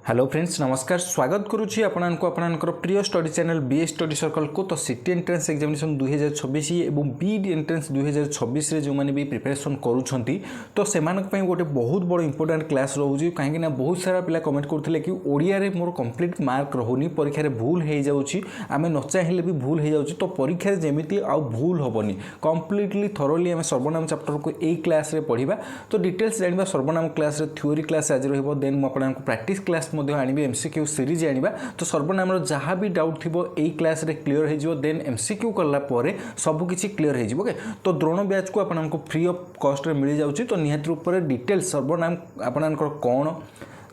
Hello friends नमस्कार स्वागत करुच्ची आपणकर प्रिय study channel BA study circle को तो सिटी एंट्रेंस एग्जामिनेशन 2026 एवं बीड एंट्रेंस 2026 रे जो माने भी प्रिपरेशन करूछंती तो सेमानक पई गोटे बहुत बड़ इंपोर्टेंट क्लास रहउजी काहे ना बहुत सारा पिला कमेंट करथिले कि ओडिया रे मोर कंप्लीट मार्क रहुनी परीक्षा रे भूल हे जाउची आमे न चाहिले भी भूल हे जाउची तो परीक्षा रे जेमिति आ भूल होबनी कंप्लीटली थरोली आमे सर्वनाम चैप्टर को एई क्लास रे पढिबा तो डिटेल्स जानिबा सर्वनाम क्लास रे थ्योरी क्लास आज रहइबो देन म आपनक प्रैक्टिस क्लास आनी एमसीक्यू सीरीज आनिबा तो सर्वनाम जहाँ भी डाउट थी यही क्लास रे क्लीयर हो देन एमसीक्यू कला सब किसी क्लीयर हो ओके तो द्रोण बैच को आपको फ्री ऑफ कॉस्ट रे मिल जाउची तो निहत रूप से डिटेल्स सर्वनाम आपनकर कौन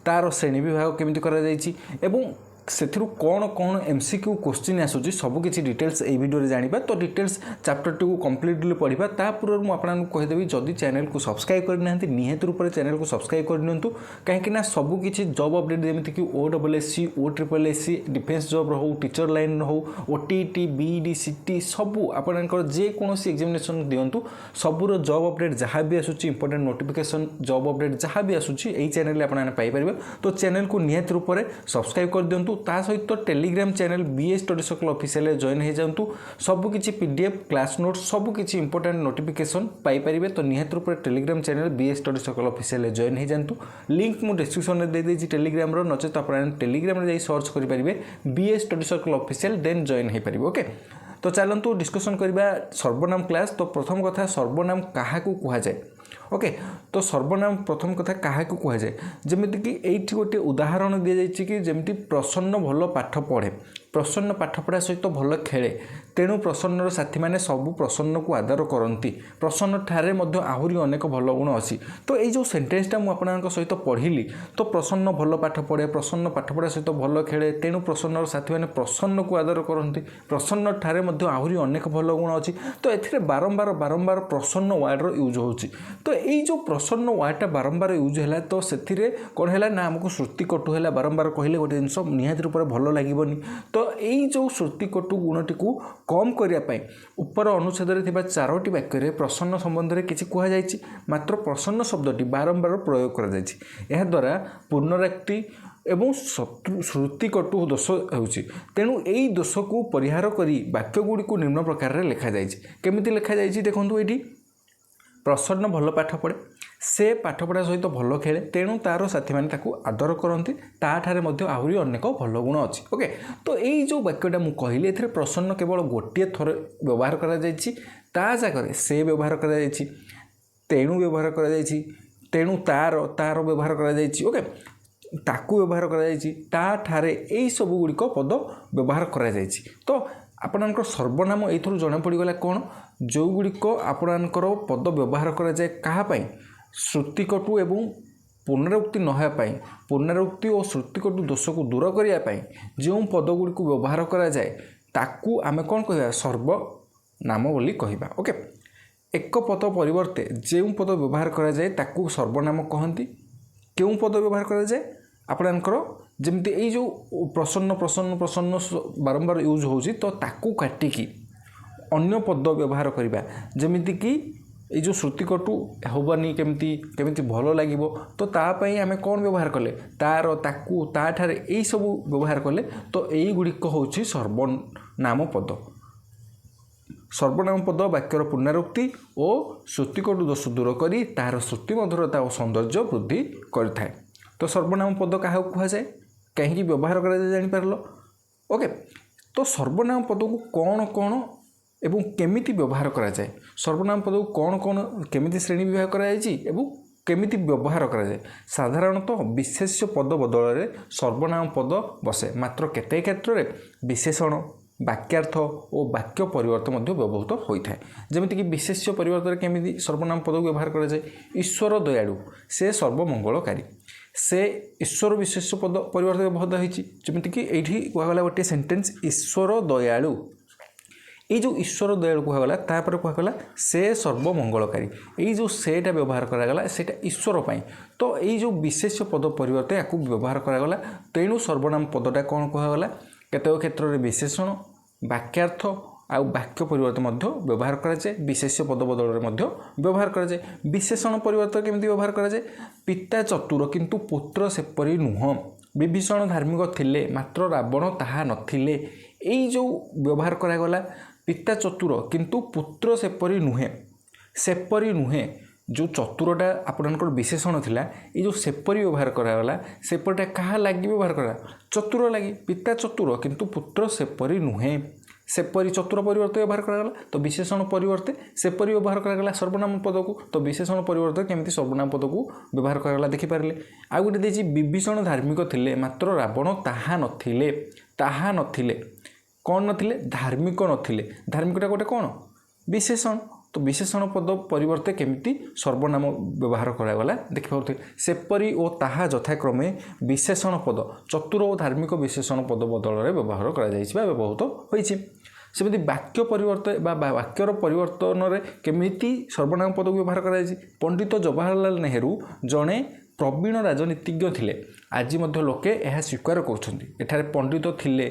तार श्रेणी विभाग केमिति करा जायछि एवं सेथिरु कौन कौन एमसीक्यू क्वेश्चन आसुची सब किसी डिटेल्स ए वीडियो रे जानिबा तो डिटेल्स चैप्टर टी को कंप्लीटली पढ़िबा ता पूर्व मु आपन को कहि देबी जदी चैनल को सब्सक्राइब करि नाहंती निहत रूप से चैनल को सब्सक्राइब कर नियंतु काहे कि ना सब किसी जॉब अपडेट जेमिति कि ओडब्ल्यूएससी ओट्रिपलएससी डिफेंस जॉब रहू टीचर लाइन रहू ओटीटी बीडी सीटी सब आपनकर जे कोनोसी एग्जामिनेशन दियंतु सबुर जॉब अपडेट जहाँ भी आसुची इंपोर्टेंट नोटिफिकेशन जॉब अपडेट जहाँ भी आसुची एई चैनल रे आपन पाई परिबे तो चैनल को निहत रूप से सब्सक्राइब कर दियंतु ता सहित Telegram channel BA study circle official join हो जातु सबकि पीडीएफ क्लास नोट सबकि इंपोर्टेंट नोटिफिकेशन पाई परिबे तो निहत रूप से Telegram channel BA study circle official join हो जातु लिंक मु डिस्क्रिप्शन में दे देछि टेलीग्राम रो नचेत आपण टेलीग्राम रे जाई सर्च करि परिबे BA study circle official then join हो परिबे ओके तो चलंतु डिस्कशन करबा सर्वनाम क्लास तो प्रथम कथा सर्वनाम काहाकू कुहा जाय ओके तो सर्वनाम प्रथम कथा काहाकू कुहा जाय जेमिति कि एठी गोटे उदाहरण दिया जायछि कि जेमिति प्रसन्न भलो पाठ पढ़े प्रसन्न पाठ पढ़ा सहित भल खेले तेणु प्रसन्नर साथी मैंने सबू प्रसन्न को आदर करती प्रसन्न ठारे मध्य आहुरी अनेक भल गुण अच्छी तो ये जो सेंटेन्सटा मुझे सहित पढ़िली तो प्रसन्न भल पाठ पढ़े प्रसन्न पाठ पढ़ा सहित भल खेले तेणु प्रसन्नर साथी मैंने प्रसन्न को आदर करती प्रसन्न ठारे मध्य आहुरी अनेक भल गुण अच्छी तो ए बारंबार बारंबार प्रसन्न वार्डर यूज होची तो ये जो प्रसन्न वार्डटा बारंबार यूज है तो से कौन है ना आमको श्रुति कटु है बारंबार कहले गोटे जिनस निहाती रूप से भल लगे तो यही जो श्रुति कटु गुणटी को कम करने उपर अनुच्छेद में चारोटी वाक्य प्रसन्न संबंध में किसी कहुई मात्र प्रसन्न शब्दटी बारंबार प्रयोग कर द्वारा पुनराक्ति एवं श्रुति कटु दोष होउछि तेणु यही दोष को परिहार करी वाक्य गुड़ी को निम्न प्रकार लिखा जाइछि केमिति लिखा जाइछि देखंतु एठी प्रसन्न भल पाठ पढ़े से पाठ पढ़ा सहित भल खेले तेणु तार साथी मैंने आदर करती ताठारे मध्य आहरी अनेक भल गुण अच्छी ओके तो यही जो वाक्यटा मुझे कहली ए प्रसन्न केवल गोटे थर व्यवहार करा जगह से व्यवहार करा तेणु व्यवहार करा तेणु तार तार व्यवहार करा ओके ताकू व्यवहार करा यही सब गुड़िक पद व्यवहार करा तो आपणकर सर्वनाम एथुरु जना पड़गला कौन जो गुड़िक आपणकर पद व्यवहार करा जाए कहापाई श्रुतिकटु एवं पुनरुक्ति नहापाई पुनरुक्ति और श्रुतिकटु दोष को दूर करने जो पदगुड़ी को व्यवहार करा जाए ताकू आमे कौन कह सर्वनाम बोली कहवा ओके एक पद परिवर्ते जो पद व्यवहार करा जाए ताकू सर्वनाम कहती क्यों पद व्यवहार करा जाए आपणकर जमती यही जो प्रसन्न प्रसन्न प्रसन्न बारंबार यूज होची तो ताकू काटिकी अन्य पद व्यवहार करवा जमिति कि ये जो श्रुतिकटु होबानी केमती केमती भल लगे तो तापाई आमे कौन व्यवहार कले तार ताकू ताठारे यही सब व्यवहार कले तो यही गुड़िक होची सर्वनाम पद सर्वनाम पद वाक्यर पुनरुक्ति और श्रुतिकटु दोष दूर करी तार श्रुति मधुरता और सौंदर्य वृद्धि करिथाए तो सर्वनाम पद क्या कह जाए कहीं व्यवहार कर जापर ओके तो सर्वनाम पद को कौन कौन एवं केमिति व्यवहार करा जाए सर्वनाम पद को कौन कौन केमिति श्रेणी विभाग करा जाए एवं केमिति व्यवहार करा जाए साधारणतः विशेष्य पद बदल में सर्वनाम पद बसे मात्र केते क्षेत्र में विशेषण वाक्यार्थ और वाक्य परिवर्तन मध्य व्यवहृत होता है जमीक कि विशेष्य परिवर्तन केमिति सर्वनाम पद को व्यवहार करा जाए ईश्वर दयालु से सर्वमंगलकारी से ईश्वर विशेष्य पद परिवर्तन व्यवहृत होती जमीक कि ये कहगला गोटे सेंटेंस ईश्वर दयालु ये जो ईश्वर दयालु कहगला तापर कहगला से सर्वमंगलकारी ये जो सेटा व्यवहार करागला सेटा ईश्वर पाई तो ये जो विशेष्य पद परिवर्तन या व्यवहार करागला तेणु सर्वनाम पदटा कौन कहगला केतेक क्षेत्र में विशेषण वाक्यार्थ आउ वाक्य परिवर्तन मध्य व्यवहार करा जाए विशेष्य पद बदल में मध्य व्यवहार करा जाए विशेषण परिवर्तन केमिति व्यवहार करा जाए पिता चतुर किंतु पुत्र सेपरी नुह विभीषण धार्मिक थिले मात्र रावण ताहा नथिले एई जो व्यवहार करागला पिता चतुर किंतु पुत्र सेपरी नुहे जो चतुरटा आपणकर विशेषण थिला ये जो सेपरी व्यवहार करागला सेपरिटा क्या लगी व्यवहार करा चतुर लगी पिता चतुर किंतु पुत्र सेपरी नुहे सेपरी चतुर परिवर्ते व्यवहार करागला तो विशेषण परिवर्ते सेपरी व्यवहार करागला सर्वनाम पद को तो विशेषण परिवर्ते केमती सर्वनाम पद को व्यवहार करागला देखिपारे आ गोटे देछि विभीषण धार्मिक थिले मात्र रावण ताहा नथिले कौन नथिले धार्मिक नथिले धार्मिकटा गोटे कौन विशेषण तो विशेषण पद परिवर्ते केमिति सर्वनाम व्यवहार करागला देखिपारे सेपरी और ताहा यथाक्रमे विशेषण पद चतुर और धार्मिक विशेषण पद बदल में व्यवहार व्यवहृत होइछि सेमती वाक्य परिवर्तन वाक्यर परिवर्तन में केमिति सर्वनाम पद को व्यवहार कराइछि पंडित जवाहरलाल नेहरू जड़े प्रवीण राजनीतिज्ञ थिले आज मध्य लोके यह स्वीकार करछन्ति एठारे पंडित थिले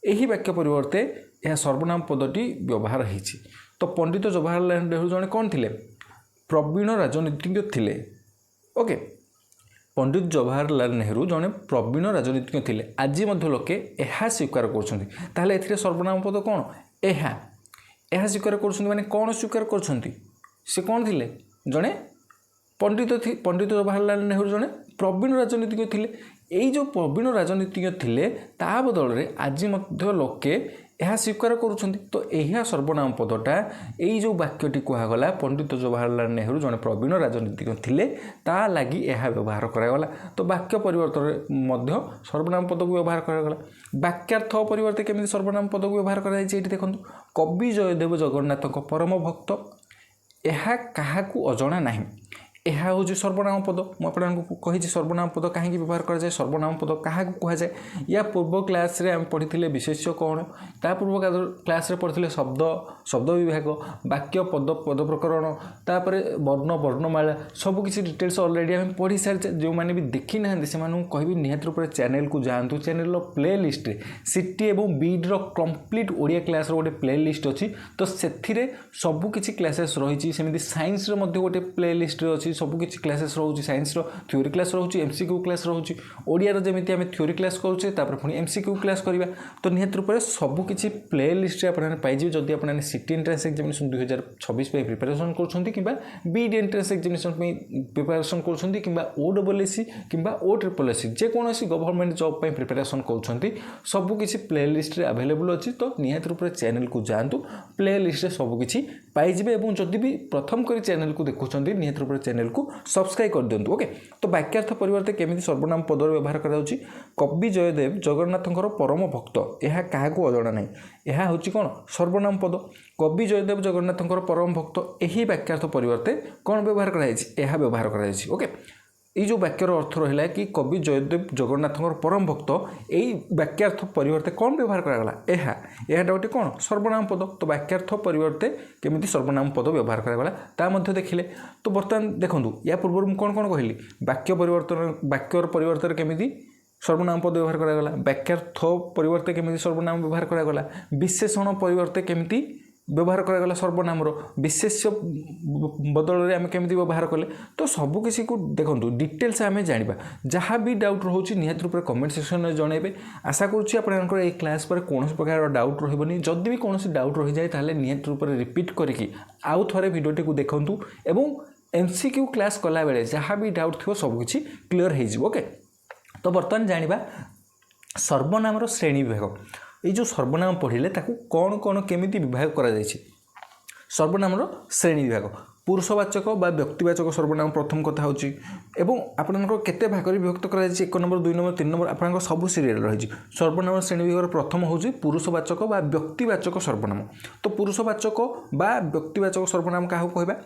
यही वाक्य परिवर्ते यह सर्वनाम पदटी व्यवहार होइछि तो पंडित जवाहरलाल नेहरू जड़े कौन थिले प्रवीण राजनीतिज्ञ थिले ओके पंडित जवाहरलाल नेहरू जड़े प्रवीण राजनीतिज्ञ थिले आज मध्य लोके यह स्वीकार करछन्ति ताहले एथिरे सर्वनाम पद कौन यह स्वीकार करछन्ति माने कौन स्वीकार करछन्ति से कौन थिले जड़े पंडित जवाहरलाल नेहरू जड़े प्रवीण राजनीतिज्ञ थिले यही जो प्रवीण राजनीतिज्ञ थिले ता बदल में आज मध्य लोके यह स्वीकार करुछन्ति तो यह सर्वनाम पदटा यही जो वाक्यटी कहगला पंडित जवाहरलाल नेहरू जड़े प्रवीण राजनीतिज्ञ थिले ता लगी यह व्यवहार करागला तो वाक्य परिवर्तन मध्य सर्वनाम पद को व्यवहार करागला वाक्यार्थ परिवर्ते केमिति सर्वनाम पद को व्यवहार कराई छै एठी देखंतु कवि जयदेव जगन्नाथ परम भक्त यह काहाकू अजणा नाही यह हूँ सर्वनाम पद मुझे कही सर्वनाम पद कहीं व्यवहार कराए सर्वनाम पद क्या कहुए या पूर्व क्लास रे आम पढ़ी विशेष्य कौन ता पूर्व क्लास रे पढ़ी शब्द विभाग वाक्य पद पद प्रकरण तापर वर्ण वर्णमाला सबकि डिटेल्स अलरेडी आम पढ़ी सारी जो मैंने भी देखी ना से कहि निहत रूप चैनल को जातु चैनल प्ले लिस्ट सिटी और बीड कंप्लीट ओडिया क्लास गोटे प्ले लिस्ट अच्छी तो से सबकि क्लासेस रही सेमती साइंस गोटे प्ले लिस्ट अच्छी सबकि क्लासेस रोचे साइंस थ्योरी क्लास रोचे एमसीक्यू क्लास रोचे ओडिया जमी आम थ्योरी क्लास करुचे पुणी एमसीक्यू क्लास करवा तो निहत रूप से सबकि प्ले लिस्ट आपने पाइबे जदि आप सिटी एंट्रेंस एग्जामिनेशन 2026 प्रिपरेशन कर बीड एंट्रेंस एग्जामिनेशन प्रिपरेशन कर OSSC कि OSSC जेकोसी गवर्नमेंट जॉब प्रिपरेशन कर सबकि प्ले लिस्ट अवेलेबल अच्छी तो निहत रूप से चैनल को जातु प्ले लिस्ट सबकि पाइबे और जदि भी प्रथम कर चैनल को देखुं निहत रूप से चैनल को सब्सक्राइब कर दिंतु ओके तो वाक्यार्थ परिवर्ते केमिति सर्वनाम पद व्यवहार कराउछि कवि जयदेव जगन्नाथंकर परम भक्त यह क्या अजणा ना यह हूँ कौन सर्वनाम पद कवि जयदेव जगन्नाथंकर परम भक्त यही वाक्यार्थ परिवर्ते कौन व्यवहार कराई यह व्यवहार कराई ओके ये जो वाक्यर अर्थ रहा कि कवि जयदेव जगन्नाथंकर परम भक्त यही वाक्यार्थ परिवर्ते कौन व्यवहार करागला यह गोटे कौन सर्वनाम पद तो वाक्यार्थ परिवर्ते केमिति सर्वनाम पद व्यवहार करागला ता मध्य देखिले तो बर्तमान देखंतु या पूर्व मु कौन कहली वाक्य परिवर्तन वाक्यर परिवर्तन केमिति सर्वनाम पद व्यवहार करागला वाक्यार्थ परिवर्ते केमिति सर्वनाम व्यवहार करागला विशेषण परिवर्ते केमिति व्यवहार करागला सर्वनाम विशेष्य बदल में आम केमी व्यवहार कले तो सबकि को देखो डिटेल्स आम जाना जहाँ भी डाउट रोचे निहत रूप से कमेंट सेक्शन में जनइबे आशा करुँच आपंकर क्लास पर कौन प्रकार डाउट रही जदि भी कौन डाउट रही जाए ताहले निहत रूप से रिपीट करके आउ थे भिडियोटी को देखूँ एवं एमसीक्यू क्लास कला बेले जहाँ भी डाउट थो सबकि क्लीयर हो ओके तो बर्तमान जाना सर्वनाम श्रेणी विभाग ये जो सर्वनाम पढ़िले ताकू कौन कौन केमिति विभाग करा जायछि सर्वनाम श्रेणी विभाग पुरुषवाचक बा व्यक्तिवाचक सर्वनाम प्रथम कथा होची एवं आपनकर केते भागरे विभक्त करा जायछि 1 नंबर 2 नंबर 3 नंबर आपनकर सब सीरियल रही सर्वनाम श्रेणी विभाग प्रथम होची पुरुषवाचक बा व्यक्तिवाचक सर्वनाम तो पुरुषवाचक बा व्यक्तिवाचक सर्वनाम काहू कहबा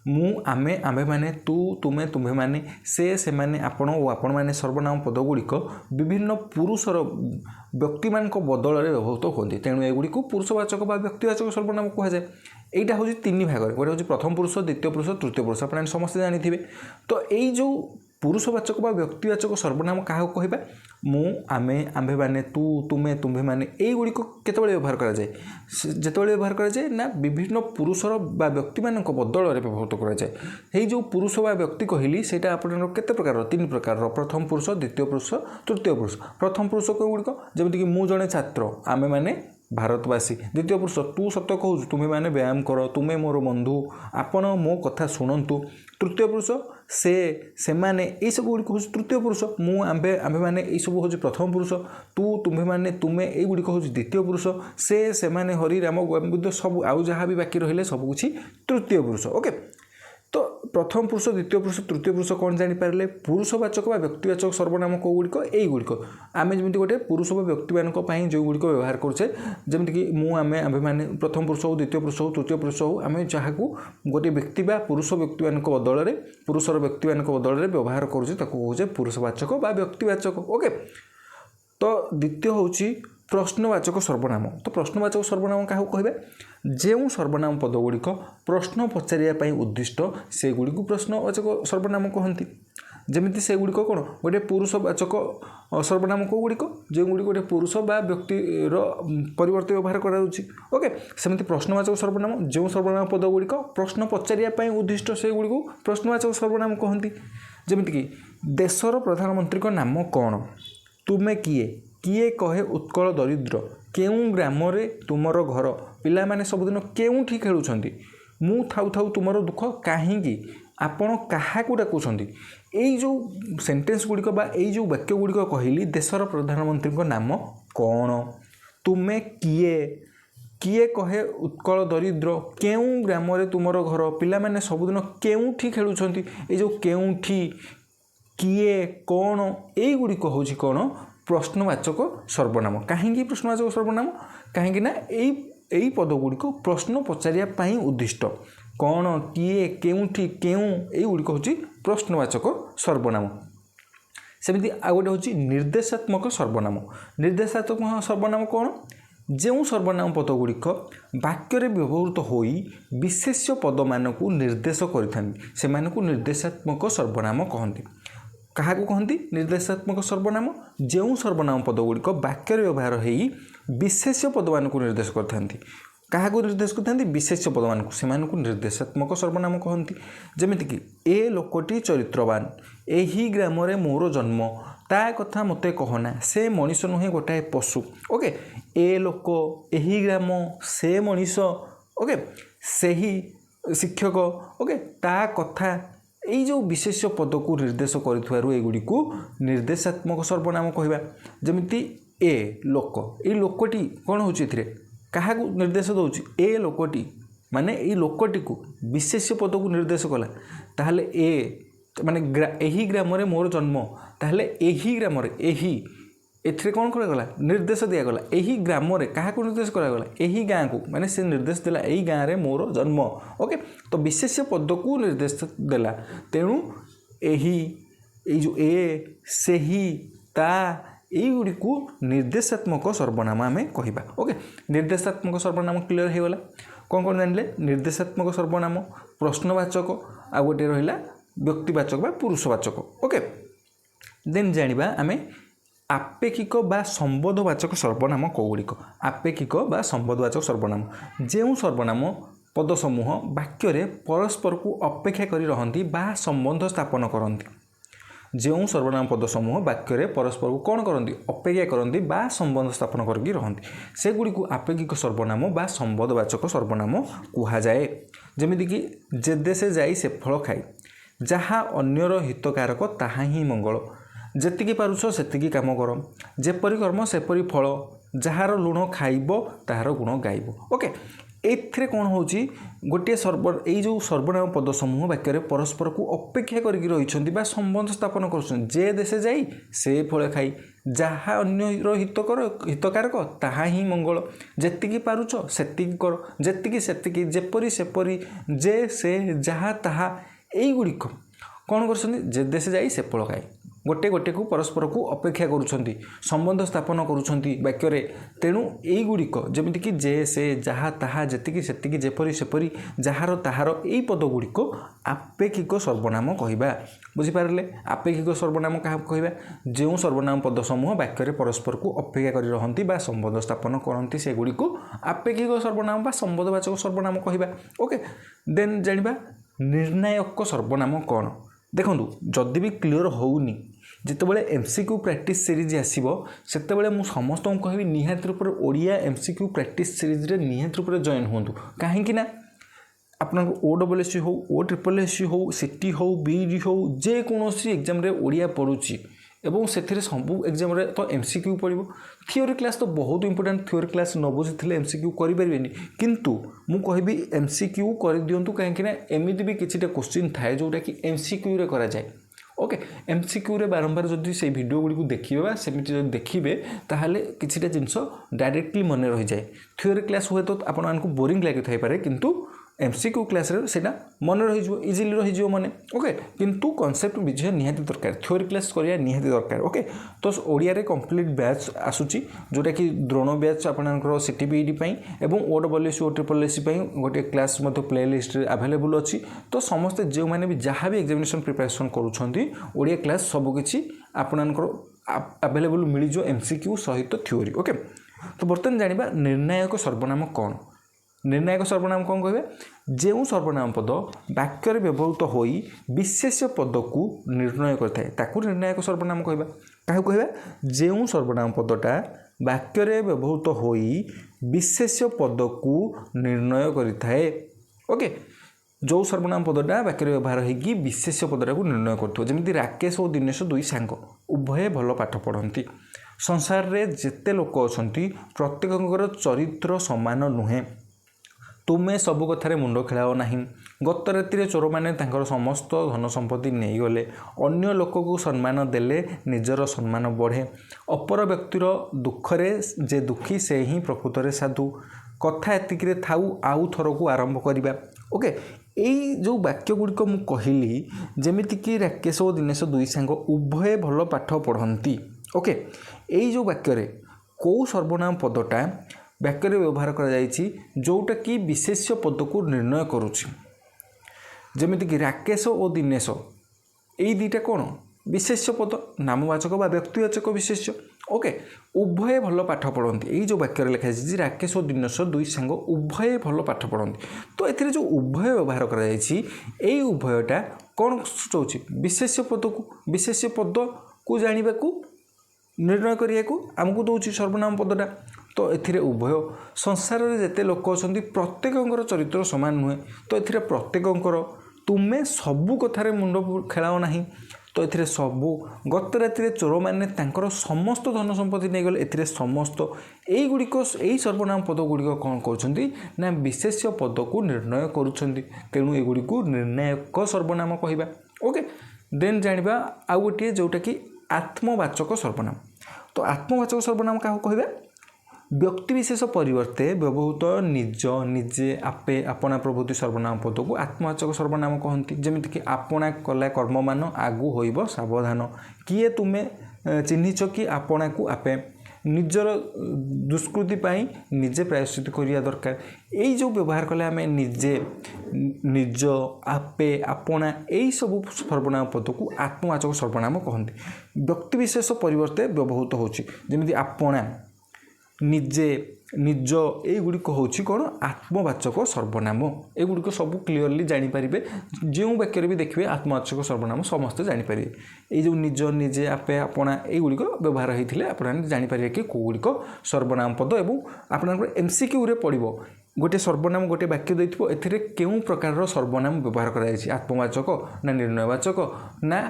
मु आमे आमे माने तू तुमे तुम्हे माने से माने आपण और आपण माने सर्वनाम पदगुड़िक विभिन्न पुरुषर व्यक्ति मान बदल में व्यवहृत होती तेणु एगुड़ी को पुरुषवाचक बा व्यक्तिवाचक सर्वनाम कहुए यहाँ हूँ 3 भाग गोटे हूँ प्रथम पुरुष द्वितीय पुरुष तृतीय पुरुष आप समस्ते जानी तो यही जो पुरुषवाचक बा व्यक्तिवाचक सर्वनाम क्या कहवा मु आमे आम्भे माने तू तुमे तुम्भे माने यही केतबेले व्यवहार करा जाए जेतेबेले व्यवहार करा जाए ना विभिन्न पुरुषर बा व्यक्ति मानक बदल रे व्यवहार करा जाए हे जो पुरुष बा व्यक्ति कहली सेटा आपन केते प्रकार तीन प्रकार प्रथम पुरुष द्वितीय पुरुष तृतीय पुरुष प्रथम पुरुष गुड़िक जमीक मु जड़े छात्र आमे माने भारतवासी द्वितीय पुरुष तू सत्य कहूँ तुम्हें माने व्यायाम कर तुम्हें मोर बंधु आपण मो कथा शुणु तृतीय पुरुष से माने ये सब गुड़िक हूँ तृतीय पुरुष मु आम्भे आम्भे माने ये सब हूँ प्रथम पुरुष तू तुम्हें माने तुम्हें ये गुड़िक हूँ द्वितीय पुरुष से माने हरि राम गोविंद सब आउ जहाँ भी बाकी रहिले सब कुछ तृतीय पुरुष ओके। तो प्रथम पुरुष द्वितीय पुरुष तृतीय पुरुष कौन जानीपारे पुरुषवाचक व व्यक्तिवाचक सर्वनाम कौगुड़िक यहीगुड़िक आम जमी गोटे पुरुष व व्यक्ति मानी जो गुड़िक व्यवहार करुचे जमीक मु आमे आम्भे माने प्रथम पुरुष हो द्वितीय पुरुष हो तृतीय पुरुष हो आम जहाँ गोटे व्यक्ति बा पुरुष व्यक्ति मान बदल में पुरुषर व्यक्ति मान बदल में व्यवहार करुचे कहे पुरुषवाचक बा व्यक्तिवाचक ओके। तो द्वितीय हूँ प्रश्नवाचक सर्वनाम। तो प्रश्नवाचक सर्वनाम क्या कहबे जो सर्वनाम पदगुड़िक प्रश्न पचारिया उद्दिष्ट से गुड़ी प्रश्नवाचक सर्वनाम कहती जमी से गुड़िक कौन गोटे पुरुषवाचक सर्वनाम कौगुड़िक जो गुड़ी गोटे पुरुष बा व्यक्तिर परिवर्ते व्यवहार ओके सेमती प्रश्नवाचक सर्वनाम जो सर्वनाम पदगुड़िक प्रश्न पचारिया उद्दिष्ट से गुड़ी प्रश्नवाचक सर्वनाम कहती जमीक देशर प्रधानमंत्री नाम कौन तुमे किए किए कहे उत्कल दरिद्र केउं ग्राम रे तुमर घर पिला माने सबुदिन केउंठी खेलुछंती मु थाउ थाउ तुमर दुख काहींकी आपण काहाकू डाकुछंती एई जो सेंटेंस गुड़िक बा एई जो वाक्य गुड़िक कहली देशर प्रधानमंत्री नाम कौन तुमे किए किए कहे उत्कल दरिद्र केउं ग्राम रे तुमर घर पिला माने सबुदिन केउंठी खेलुछंती ए जो केउंठी किए कौन एई गुड़िक होछि कौन प्रश्नवाचक सर्वनाम कहीं प्रश्नवाचक सर्वनाम कहीं यही पदगुड़िक प्रश्न पचारिया उद्दिष्ट कौन किए केउठी केउं यही गुड़िक हूँ प्रश्नवाचक सर्वनाम। सेमती आ गोटे हूँ निर्देशात्मक सर्वनाम। निर्देशात्मक सर्वनाम कौन जो सर्वनाम पदगुड़िक वाक्य व्यवहृत हो विशेष्य पद मानक निर्देश करते निर्देशात्मक सर्वनाम कहते क्या कहती निर्देशात्मक सर्वनाम जो सर्वनाम पदगुड़िक वाक्य व्यवहार हो विशेष्य पद मानक निर्देश करते क्या निर्देश करते विशेष्य पद मानक से निर्देशात्मक सर्वनाम कहती जमीक ए लोकटी चरित्रवान एही ग्राम रे मोर जन्म ता कथा मते कहना से मनीष नुहे गोटाए पशु ओके ए लोक एही ग्राम से मनीष ओके सेही शिक्षक ओके ता कथा यही जो विशेष पद को निर्देश करुड़ी को निर्देशात्मक सर्वनाम कहवा जमी ए लोक ये लोकटी कौन हो क्या निर्देश दौर ए लोकटी माने ये लोकटी को विशेष पद को निर्देश कला ताहले ए माने एही ग्राम रे मोर जन्म ताहले एही ग्राम रे एही एथरे कौन करागला निर्देश दिगला यही ग्राम रे क्या निर्देश करागला यही गाँ को माने से निर्देश देला यही गाँ रे मोर जन्म ओके। तो विशेष पद को निर्देश देला तेणु यही जो ए सेही ता यही गुड़ी को निर्देशात्मक सर्वनाम आम कहवा ओके। निर्देशात्मक सर्वनाम क्लियर हो गला कौन कौन जानले निर्देशात्मक सर्वनाम प्रश्नवाचक आ गोटे रहा व्यक्तिवाचक बा पुरुषवाचक ओके। देन जानिबा आमे आपेक्षिक बा संबोधवाचक सर्वनाम कौगुड़िक आपेक्षिक बा संबोधवाचक सर्वनाम जो सर्वनाम पद समूह वाक्य परस्पर को अपेक्षा करी रहंती बा संबंध स्थापन करती जो सर्वनाम पद समूह वाक्य परस्पर को कौन करती अपेक्षा करती बा संबंध स्थापन करके रहंती से गुड़ी को आपेक्षिक सर्वनाम बा संबोधवाचक सर्वनाम कहुए जमीक जे देशे जाई से फल खाई जहाँ अन्यर हितकारक ताहा ही मंगल जेतिकी पारुछ सेतिकी काम कर जेपरी कर्म सेपरी फल जार लुण खाइब ताहार गुण गाइब ओके। एथिरे कौन होची गोटे यही जो सर्वनाम पद समूह वाक्य परस्पर को अपेक्षा करके रही संबंध स्थापन कर जे देशे जाई से फल खाई जहाँ अन्यर हितकारक ताहा ही मंगल जेतिकी पारुछ सेतिकी कर जेतिकी सेतिकी जेपरी सेपरी जे से जहाँ ताहा यही गुड़िक कौन कर जे देशे जाई से फल खाई गोटे गोटे को परस्पर को अपेक्षा करुछंती संबंध स्थापन करुछंती वाक्य तेणु एगुड़िक जमीक जे से जहाँ ताहा जेतिकी सेतिकी जेपरी सेपरी जार ताहार यही पदगुड़िक आपेक्षिक सर्वनाम कहवा बुझिपारे आपेक्षिक सर्वनाम क्या कहवा जो सर्वनाम पद समूह वाक्य परस्पर को अपेक्षा कर रही संबंध स्थापन करती से गुड़ी को आपेक्षिक सर्वनाम बा संबंधवाचक सर्वनाम कहवा ओके देन जानिबा निर्णायक सर्वनाम कौन देखो जदि भी क्लीयर होनी जितेबाला एमसीक्यू प्रैक्टिस सीरीज आसो से समस्त कहबी निहाती रूप ओडिया एमसीक्यू प्रैक्टिस सीरीज रे निहाती रूप जॉइन हूँ कहीं आपन OSS हो OSSS हो सिटी हो बीडी हो जेकोसी एग्जाम रे ओडिया पढ़ुची एवं से सब एग्जाम रे तो एमसीक्यू पड़ो थियोरी क्लास तो बहुत इंपोर्टेंट थियोरी क्लास न बुझी एमसीक्यू करें किंतु मु कहबी एमसीक्यू कर दिंतु कहीं एमती भी किसी क्वेश्चन थाए जोटा कि एमसीक्यू रे करा जाए ओके एमसीक्यू रे बारंबार जदि से वीडियो गुड़ी देखिए सेमती जब देखिए ताहले किछिटा जिनस डायरेक्टली मन रही जाए थियोरी क्लास हुए तो आपको बोरिंग लगी थाईपे किंतु एमसीक्यू क्लास रे सेटा मन रही इजिली रही मन ओके किंतु कॉन्सेप्ट बुझे निहाती दरकार थियोरी क्लास करिया निहाती दरकार ओके तो ओडिया रे कंप्लीट बैच आसुची जोटा कि द्रोण बैच आपनकर सीटीबीडी पई एवं OSS OSSS पई गोटे क्लास मतो प्लेलिस्ट रे अवेलेबल अछि तो समस्त जो माने भी जहाँ भी एग्जामिनेशन प्रिपरेशन करूछंती ओडिया क्लास सब किछि आपनकर अवेलेबल मिली जो एमसीक्यू सहित थियोरी ओके तो बर्तमान जानिबा निर्णायक सर्वनाम कौन निर्णायक सर्वनाम कौन कहे जो सर्वनाम पद वाक्य व्यवहृत हो विशेष पद को निर्णय करता निर्णायक सर्वनाम कहवा क्या कहवा जो सर्वनाम पदटा वाक्य व्यवहृत हो विशेष पद को निर्णय करें ओके जो सर्वनाम पदटा वाक्य व्यवहार होगी विशेष पदटा को निर्णय करमि राकेश और दिनेश दुई सांग उभय भल पाठ पढ़ती संसार रे जेते लोक अछंती प्रत्येकଙ୍କର चरित्र समान नुहे तुमे सब कथार मुंड खेलाओ ना गत राति चोर मैंने समस्त धन संपत्ति नहीं गले अन्य लोक को सम्मान देले निजर सम्मान बढ़े अपर व्यक्तिर दुखरे जे दुखी से ही प्रकृत रे साधु कथा एतिक थाऊ आउ थर को आरंभ करवा ओके यही जो वाक्य गुड़िक मु कहली जमीक राकेश और दिनेश दुई सांग उभय भल पाठ पढ़ती ओके यही जो वाक्य कौ सर्वनाम पदटा वाक्य व्यवहार जोटा कि विशेष पद को निर्णय करुछि जमीक राकेश और दिनेश यही दुईटा कौन विशेष पद नामवाचक बा व्यक्तिवाचक विशेष ओके उभय भल पाठ पढ़ती यही जो वाक्य लिखा राकेश और दिनेश दुई सांग उभय भल पाठ पढ़ती तो ये जो उभय व्यवहार कर उभयटा कौन सूचाऊँ विशेष पद को जानवा निर्णय करने को आमको दौर सर्वनाम पदटा तो एथिरे उभय संसार रे जेते लोक अछंती प्रत्येकଙ୍କର चरित्र समान नुहे तो एथिरे प्रत्येकଙ୍କର तुमे सबु कथारे मुंड खेलाओ नाही तो एथिरे सबु गत राति चोर मैंने तांकर समस्त धन संपत्ति नहीं गले एथिरे समस्त एई गुड़िक एई सर्वनाम पद गुड़िक कौन करुछंती ना विशेष पद को निर्णय करुछंती तेणु ए गुड़िक निर्णायक सर्वनाम कहबा ओके देन जानिबा आ गोटे जोटा कि आत्मवाचक सर्वनाम तो आत्मवाचक सर्वनाम क्या कहबा व्यक्तिविशेष परिवर्ते व्यवहृत निज निजे आपे आपना प्रभृति सर्वनाम पद को आत्मवाचक सर्वनाम कहती जमीक आपना कला कर्म मान आगु होइब सावधान किए तुमे चिन्हिच कि आपना को आपे निजर दुष्कृति पाई निजे प्रायश्चित करिया दरकार यही जो व्यवहार कले आम निजे निज आपे आपना यही सब सर्वनाम पद को आत्मवाचक सर्वनाम कहती व्यक्तिविशेष परिवर्ते व्यवहृत होछि जेमिति आपना निजे निज एगुड़िक होछि कौन आत्मवाचक सर्वनाम एगुड़िक सब क्लीयरली जानीपारे जो वाक्य भी देखिए आत्मवाचक सर्वनाम समस्ते जानीपारे ये जो निज निजे आपे आपना एगुड़िक व्यवहार होते आप जानीपारे कि कौगुड़िक सर्वनाम पद और आपन एमसीक्यू रे पड़ो गोटे सर्वनाम गोटे वाक्य देथिबो एथिरे केउं प्रकार सर्वनाम व्यवहार कराଯାଇଛି आत्मवाचक ना निर्णयवाचक ना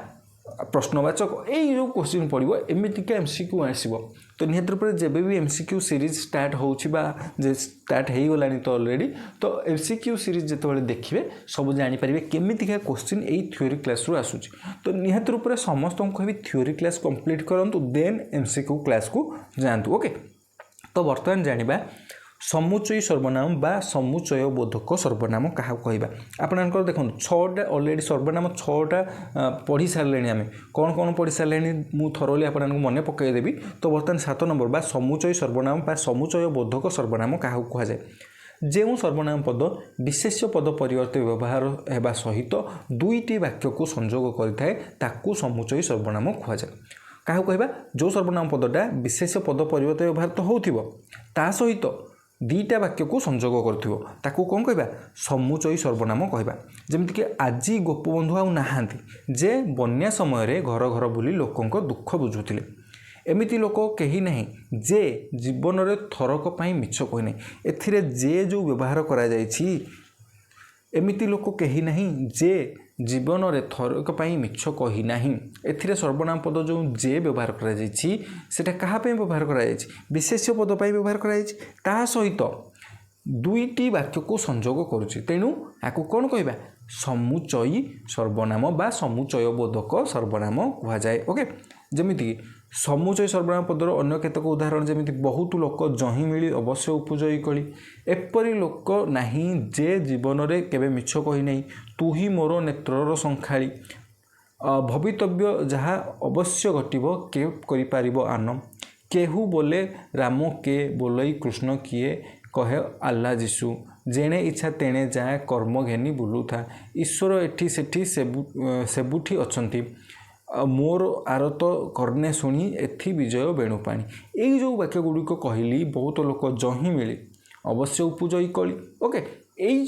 प्रश्नवाचक यही जो क्वेश्चन पड़ो एमतीका एमसीक्यू आसो तो निहत रूप जब भी एमसीक्यू सीरीज स्टार्ट होजे स्टार्ट हो गलानी तो ऑलरेडी तो एमसीक्यू सीरीज जिते देखिए सब जानीपारे केमितिका क्वेश्चन यही थ्योरी क्लास रू आसूची तो निहत रूप समस्त कह थ्योरी क्लास कंप्लीट करूँ देन एमसीक्यू क्लास को जातु ओके तो बर्तमान जानिबा समुचयी सर्वनाम बा समुचय बोधक सर्वनाम क्या कहवा आपंकर देखो 6टा अलरेडी सर्वनाम 6टा पढ़ी सारे आम कौन कौन पढ़ी सारे मुझे थरोली आपको मन पकईदेवी। तो बर्तमान 7 नंबर बा समुचयी सर्वनाम बा समुचय बोधक सर्वनाम क्या कहुए जो सर्वनाम पद विशेष्य पद परिवर्ते व्यवहार होगा सहित दुईटी वाक्य को संजोग करें समुचयी सर्वनाम कहुए। क्या कहवा जो सर्वनाम पदटा विशेष्य पद परिवर्ते व्यवहार तो होता सहित दुईटा वाक्य को संजोग कर कौन कहवा समुचयी सर्वनाम कहवा। जमीक आज गोपबंधु आउ नहांती जे बन्या समय घर घर बुली लोकों दुख बुझुले एमिति लोक कहीं नहीं जे जीवन में थरक पाई मिछ कही ना एथिरे जे जो व्यवहार करा जायछि एमिति लोक कहीं नहीं जे जीवन में थरक पाई मिछ कही ना एथिरे सर्वनाम पद जो जे व्यवहार करा जायछि सेटा कहा पे व्यवहार करा जायछि विशेष्य पद पाई व्यवहार करा जायछि ता सहित दुईटी वाक्य को संजोग करुछि तेणु याकू कौन कहबा समुचयी सर्वनाम बा समुचय बोधक सर्वनाम कहा जाए। ओके जमिति समुचय सर्वनाम पदर अन्य केतक उदाहरण जमिति बहुत लोक जही मिली अवश्य उपजयी कली एपरी लोक नाही जे जीवन में केबे मिछ कही नहीं तू ही मोर नेत्रर संखाली भवितव्य जहाँ अवश्य घटिब के करिपारिबो आन केहू बोले राम के बोलई कृष्ण किए कहे आल्ला जीशु जेणे इच्छा तेणे जाए कर्म घेनी बुलू था ईश्वर एठी सेठी सेबुठी अछंती मोर आरत कर्णे शुणी एथि विजय बेणुपाणी यही जो वाक्य गुड़िक कहली बहुत लोक जही मिले अवश्य उपजयी कली। ओके यही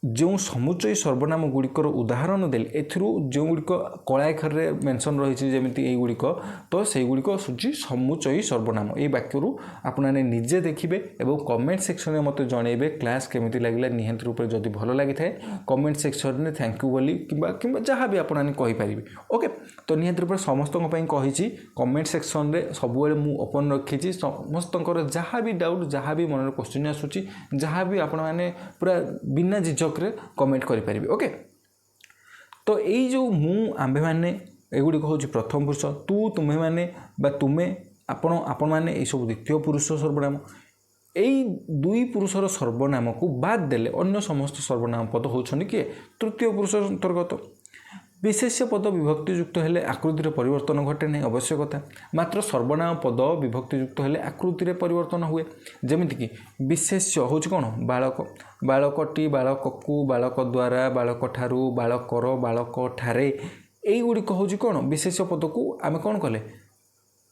जो समुचयी सर्वनाम गुड़िकर उदाहरण देली एथिरु जो गुड़िक कलाक्षर में मेंशन रही जमीती युड़िक तो से गुड़िक सूची समुचयी सर्वनाम ये वाक्यरू आपने निजे देखिए और कमेंट सेक्शन में मत जनइबे क्लास केमिति लागला निहांती रूप जदि भल लगी था कमेंट सेक्शन में थैंक यू बोली कि जहाँ भी आपने कहींपारे। ओके तो निहांती रूप समस्त कही कमेंट सेक्शन में सबुले मु ओपन रखी समस्त जहाँ भी डाउट जहाँ भी मन क्वेश्चन आसूची जहाँ भी आपण मैंने पूरा बिना झिझक कमेंट करें। ओके तो यही जो आंबे मैंने एगुड़िक हूँ प्रथम पुरुष तू तुम्हें मैंने तुम्हें आपण मैंने यही सब द्वितीय पुरुष सर्वनाम यही दुई पुरुषर सर्वनाम को बाद देले अन्य समस्त सर्वनाम पद होछन किए तृतीय पुरुष अंतर्गत। विशेष्य पद विभक्तियुक्त हेले आकृतिर परिवर्तन घटे नहीं आवश्यकता मात्र सर्वनाम पद विभक्तियुक्त हेले आकृतिर परिवर्तन हुए जमिति कि विशेष्य हूँ कौन बालक बालकटी बालकू बालक द्वारा बालक ठारू बालकर बालक ठारे यही गुड़िक हूँ कौन विशेष्य पद को आम कौन कले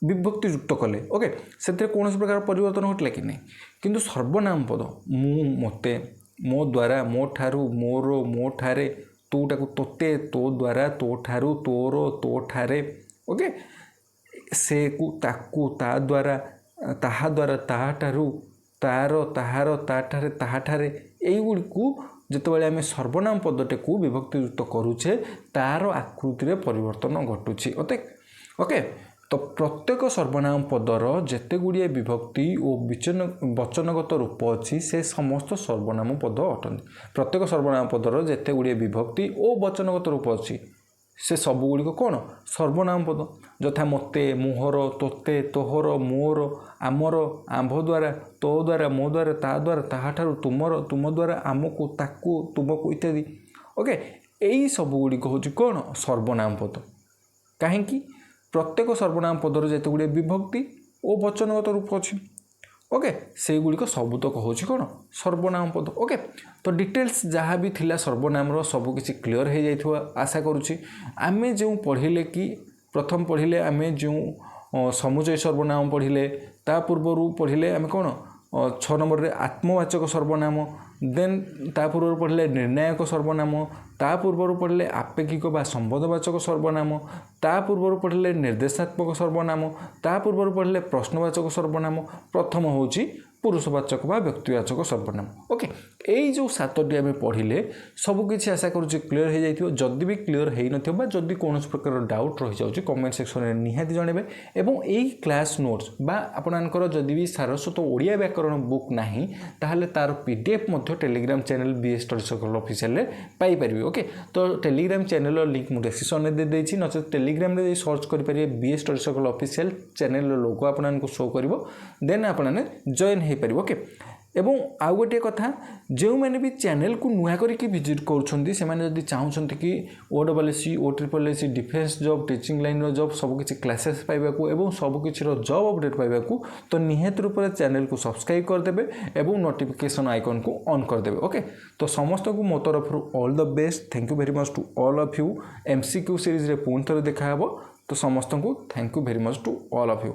विभक्तियुक्त कले। ओके से कौन प्रकार परिवर्तन घटला कि नहीं किंतु सर्वनाम पद मु मते मो द्वारा मो ठारू मोर मो ठारे तूटाक तोते तो द्वारा तो ठारू तोर तो ठारे। ओके से को ताकू ता द्वारा ताहा द्वारा ताहा ठारू तार ताहार ता ठारे ताहा ठारे यही को जितेबाला आम सर्वनाम पदटे को विभक्तियुक्त करुचे तार आकृति परिवर्तन घटुची। ओके तो प्रत्येक सर्वनाम पदर जेते गुड़िए विभक्ति और वचनगत रूप अच्छी से समस्त सर्वनाम पद अटंती प्रत्येक सर्वनाम पदर जेते गुड़िए विभक्ति और वचनगत रूप अच्छी से सब गुड़िक कौन सर्वनाम पद यथा मते मुहर तोते तोहर मोर आमर आंभ द्वारा तो द्वारा मो द्वारा ता द्वारा ताहा ठारू तुमर तुम द्वारा आमको ताकू तुमको इत्यादि। ओके यही सब गुड़िक हूँ कौन सर्वनाम पद कहीं प्रत्येक सर्वनाम पदर जिते गुड़े विभक्ति और वचनगत रूप अच्छी। ओके से गुड़िक सबुतक हूँ कौन सर्वनाम पद। ओके तो डिटेल्स जहाँ भी थिला सर्वनाम सबकि क्लीयर हो जाइए आशा करुँची आमे जो पढ़िले कि प्रथम पढ़िले आमे जो समुचय सर्वनाम पढ़िले ता पूर्वर पढ़िले आमे कौन 6 नंबर रे आत्मवाचक सर्वनाम देन ता पूर्व पढ़िले निर्णायक सर्वनाम ता पूर्व पढ़िले आपेक्षिक बा संबंधवाचक सर्वनाम ता पूर्व पढ़िले निर्देशात्मक सर्वनाम ता पूर्व पढ़िले प्रश्नवाचक सर्वनाम प्रथम होची पुरुषवाचक बा व्यक्तिवाचक सर्वनाम। ओके यही जो 7टी आम पढ़िले सबकि आशा करुँचे क्लीयर हो जाइए जदि भी क्लीयर हो ना जदि कौन प्रकार डाउट रही जाऊँगी कमेंट सेक्शन में निहाती जनइबे एवं यही क्लास नोट्स बा आपनकर जदि भी सारस्वत ओडिया व्याकरण बुक नहीं ताहले तार पीडीएफ मध्य Telegram channel BS study circle official पाई परिबे। ओके तो टेलीग्राम चैनल लिंक मुझे डिस्क्रिप्शन में दे देछि नचे टेलीग्राम रे सर्च करि परिबे BS study circle official channel logo आपन को शो करिवो देन आपन जॉइन हो पार ओके एवं आउ गोटे कथा जो मैंने भी चैनल को नुआ करके विजिट करुँच से चाहते कि OSSC OSSC defence job teaching line job सबकि क्लासेस पाइबा एवं सबकि जॉब अपडेट पाइबा तो निहत रूप से चैनल को सब्सक्राइब करदे एवं नोटिफिकेशन आइकन को ऑन करदे ओके तो समस्त को मो तरफ all the best thank you very much to all of you MCQ series रे पुणी थोड़े देखा तो समस्त को thank you very much to all of you.